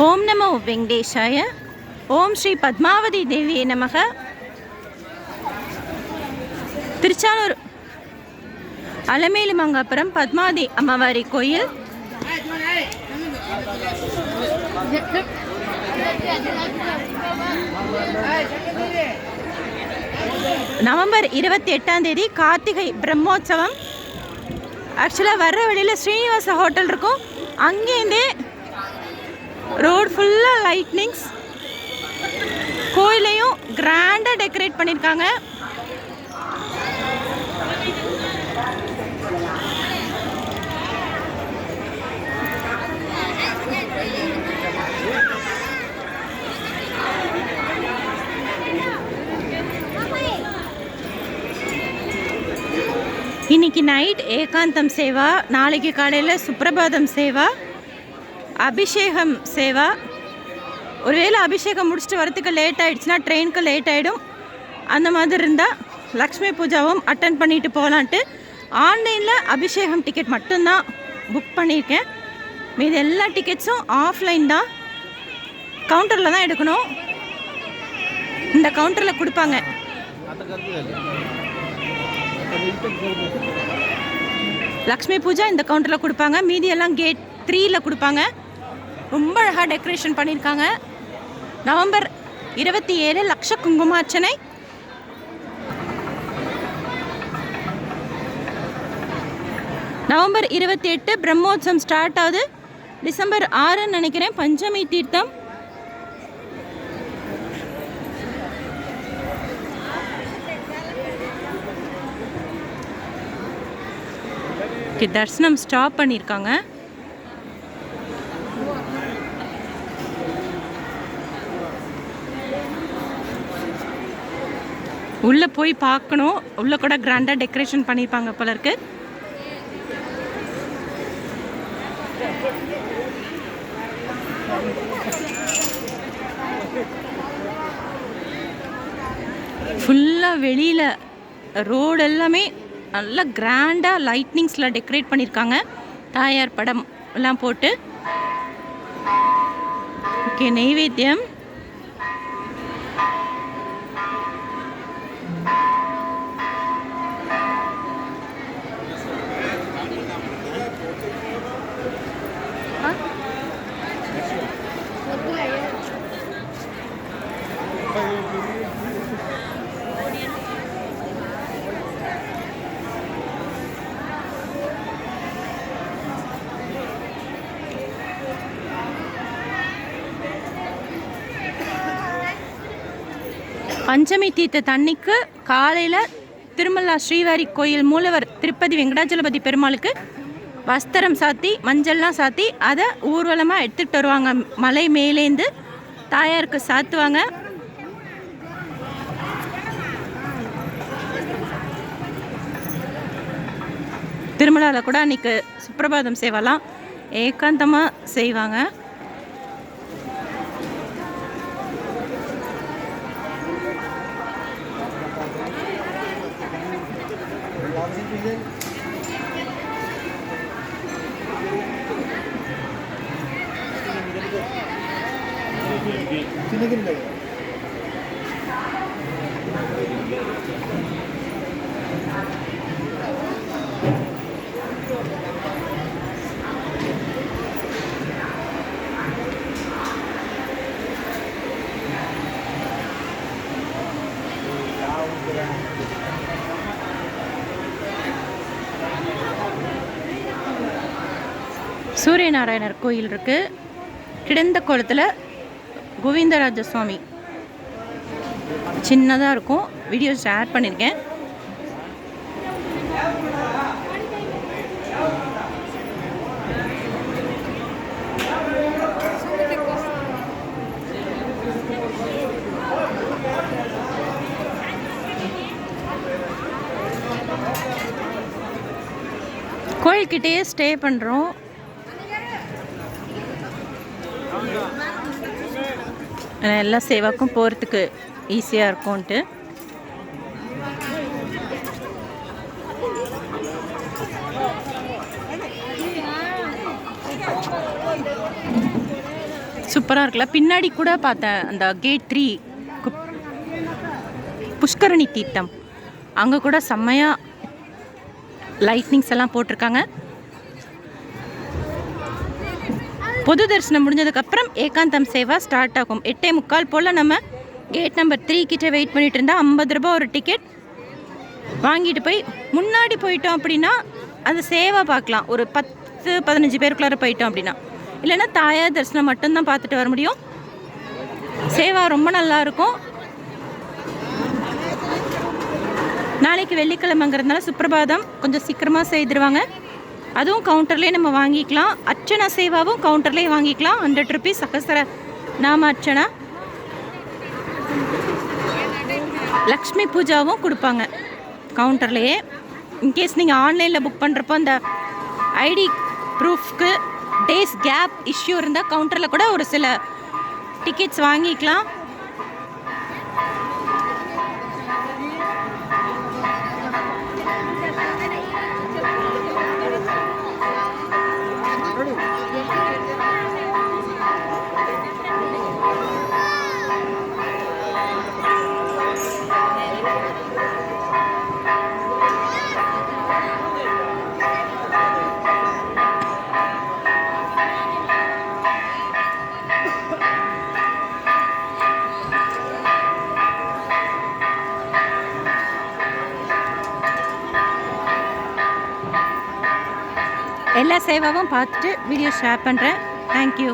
ஓம் நமோ வெங்கடேஷாய. ஓம் ஸ்ரீ பத்மாவதி தேவியே நமக. திருச்சானூர் அலமேலுமங்காபுரம் பத்மாவதி அம்மாவாரி கோயில். நவம்பர் 28 கார்த்திகை பிரம்மோற்சவம். ஆக்சுவலாக வர்ற வழியில் ஸ்ரீனிவாச ஹோட்டல் இருக்கும். அங்கேருந்தே ரோடு ஃபுல்லாக லைட்னிங்ஸ். கோயிலையும் கிராண்டாக டெக்கரேட் பண்ணியிருக்காங்க. இன்னைக்கு நைட் ஏகாந்தம் சேவா, நாளைக்கு காலையில் சுப்ரபாதம் சேவா, அபிஷேகம் சேவா. ஒருவேளை அபிஷேகம் முடிச்சுட்டு வரத்துக்கு லேட் ஆகிடுச்சுன்னா ட்ரெயினுக்கு லேட் ஆகிடும். அந்த மாதிரி இருந்தால் லக்ஷ்மி பூஜாவும் அட்டன் பண்ணிட்டு போகலான்ட்டு ஆன்லைனில் அபிஷேகம் டிக்கெட் மட்டும்தான் புக் பண்ணியிருக்கேன். மீது எல்லா டிக்கெட்ஸும் ஆஃப்லைன் தான், கவுண்டரில் தான் எடுக்கணும். இந்த கவுண்டரில் கொடுப்பாங்க. லக்ஷ்மி பூஜா இந்த கவுண்டரில் கொடுப்பாங்க, மீதி எல்லாம் கேட் 3ல் கொடுப்பாங்க. ரொம்ப அழகாக டெக்கரேஷன் பண்ணியிருக்காங்க. நவம்பர் 27 லக்ஷ குங்குமார்ச்சனை. நவம்பர் 28 பிரம்மோற்சவம் ஸ்டார்ட் ஆகுது. டிசம்பர் 6 நினைக்கிறேன் பஞ்சமி தீர்த்தம். தரிசனம் ஸ்டாப் பண்ணியிருக்காங்க. உள்ளே போய் பார்க்கணும். உள்ளே கூட கிராண்டாக டெக்கரேஷன் பண்ணியிருப்பாங்க போல இருக்கு. ஃபுல்லாக வெளியில் ரோடு எல்லாமே நல்லா கிராண்டாக லைட்னிங்ஸில் டெக்கரேட் பண்ணியிருக்காங்க. தாயார் படம் எல்லாம் போட்டு. ஓகே, நெய்வேத்தியம். பஞ்சமி தீர்த்த தண்ணிக்கு காலையில் திருமலா ஸ்ரீவாரி கோயில் மூலவர் திருப்பதி வெங்கடாஜலபதி பெருமாளுக்கு வஸ்திரம் சாத்தி மஞ்சள்லாம் சாத்தி அதை ஊர்வலமாக எடுத்துகிட்டு வருவாங்க. மலை மேலேந்து தாயாருக்கு சாத்துவாங்க. திருமலாவில் கூட அன்றைக்கி சுப்ரபாதம் சேவலாம் ஏகாந்தமாக செய்வாங்க. சூரியநாராயணர் கோயில் இருக்குது. கிடந்த கோலத்தில் கோவிந்தராஜ சுவாமி சின்னதாக இருக்கும். வீடியோ ஷேர் பண்ணியிருக்கேன். கோயில்கிட்டேயே ஸ்டே பண்ணுறோம். எல்லா சேவாக்கும் போகிறதுக்கு ஈஸியாக இருக்கும்ன்ட்டு. சூப்பராக இருக்குல்ல. பின்னாடி கூட பார்த்தேன் அந்த கேட் 3 புஷ்கரணி தீர்த்தம், அங்கே கூட செம்மையாக லைட்னிங்ஸ் எல்லாம் போட்டிருக்காங்க. பொது தரிசனம் முடிஞ்சதுக்கப்புறம் ஏகாந்தம் சேவா ஸ்டார்ட் ஆகும். 8:45 போல் நம்ம கேட் நம்பர் 3 கிட்ட வெயிட் பண்ணிட்டு இருந்தால் 50 ரூபா ஒரு டிக்கெட் வாங்கிட்டு போய் முன்னாடி போயிட்டோம் அப்படின்னா அந்த சேவா பார்க்கலாம். ஒரு 10-15 பேருக்குள்ளார போயிட்டோம் அப்படின்னா, இல்லைன்னா தாயார் தரிசனம் மட்டும்தான் பார்த்துட்டு வர முடியும். சேவா ரொம்ப நல்லா இருக்கும். நாளைக்கு வெள்ளிக்கிழமைங்கிறதுனால சுப்பிரபாதம் கொஞ்சம் சீக்கிரமாக செய்திருவாங்க. அதுவும் கவுண்டர்லேயே நம்ம வாங்கிக்கலாம். அர்ச்சனா சேவாவும் கவுண்டர்லேயே வாங்கிக்கலாம். 100 rupees சகஸ்ர நாம அர்ச்சனா. லக்ஷ்மி பூஜாவும் கொடுப்பாங்க கவுண்டர்லேயே. இன்கேஸ் நீங்கள் ஆன்லைனில் புக் பண்ணுறப்போ அந்த ஐடி ப்ரூஃப்க்கு டேஸ் கேப் இஷ்யூ இருந்தால் கவுண்டரில் கூட ஒரு சில டிக்கெட்ஸ் வாங்கிக்கலாம். எல்லா சேவாவும் பார்த்துட்டு வீடியோ ஷேர் பண்ணுறேன். தேங்க்யூ.